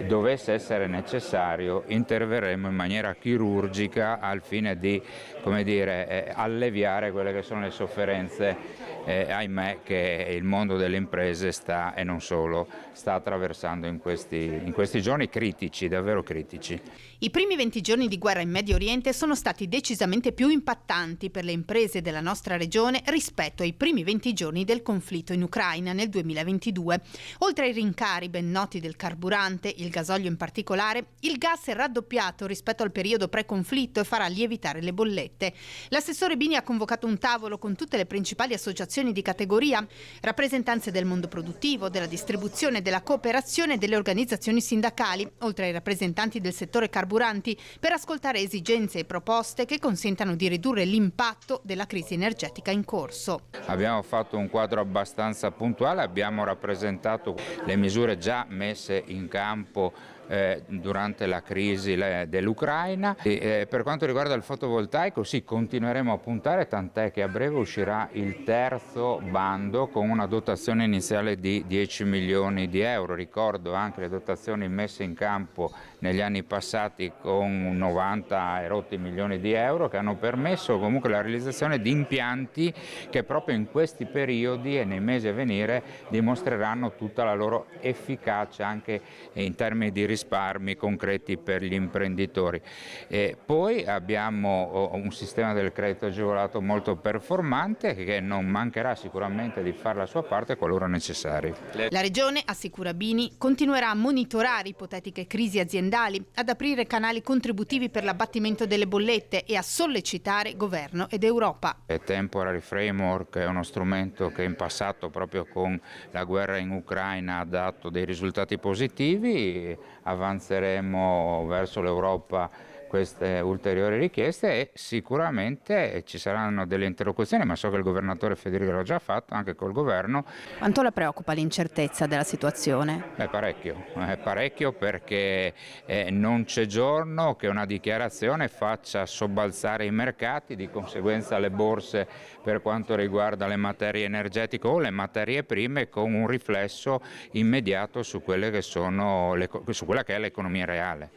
dovesse essere necessario interverremo in maniera chirurgica al fine di, come dire, alleviare quelle che sono le sofferenze, ahimè, che il mondo delle imprese sta, e non solo, sta attraversando in questi giorni critici, davvero critici. I primi 20 giorni di guerra in Medio Oriente sono stati decisamente più impattanti per le imprese della nostra regione rispetto ai primi 20 giorni del conflitto in Ucraina nel 2022. Oltre ai rincari ben noti del carburante, il gasolio in particolare, il gas è raddoppiato rispetto al periodo pre-conflitto e farà lievitare le bollette. L'assessore Bini ha convocato un tavolo con tutte le principali associazioni di categoria, rappresentanze del mondo produttivo, della distribuzione, della cooperazione e delle organizzazioni sindacali, oltre ai rappresentanti del settore carburanti, per ascoltare esigenze e proposte che consentano di ridurre l'impatto della crisi energetica in corso. Abbiamo fatto un quadro abbastanza puntuale, abbiamo rappresentato le misure già messe in campo durante la crisi dell'Ucraina. Per quanto riguarda il fotovoltaico, sì, continueremo a puntare, tant'è che a breve uscirà il terzo bando con una dotazione iniziale di 10 milioni di euro. Ricordo anche le dotazioni messe in campo negli anni passati con 90 e rotti milioni di euro, che hanno permesso comunque la realizzazione di impianti che proprio in questi periodi e nei mesi a venire dimostreranno tutta la loro efficacia anche in termini di risparmi concreti per gli imprenditori. Poi abbiamo un sistema del credito agevolato molto performante che non mancherà sicuramente di fare la sua parte qualora necessario. La Regione, assicura Bini, continuerà a monitorare ipotetiche crisi aziendali, ad aprire canali contributivi per l'abbattimento delle bollette e a sollecitare governo ed Europa. Il Temporary Framework è uno strumento che in passato proprio con la guerra in Ucraina ha dato dei risultati positivi. Avanzeremo verso l'Europa queste ulteriori richieste e sicuramente ci saranno delle interlocuzioni, ma so che il governatore Federico l'ha già fatto anche col governo. Quanto la preoccupa l'incertezza della situazione? Parecchio perché non c'è giorno che una dichiarazione faccia sobbalzare i mercati, di conseguenza le borse per quanto riguarda le materie energetiche o le materie prime, con un riflesso immediato su quelle che sono su quella che è l'economia reale.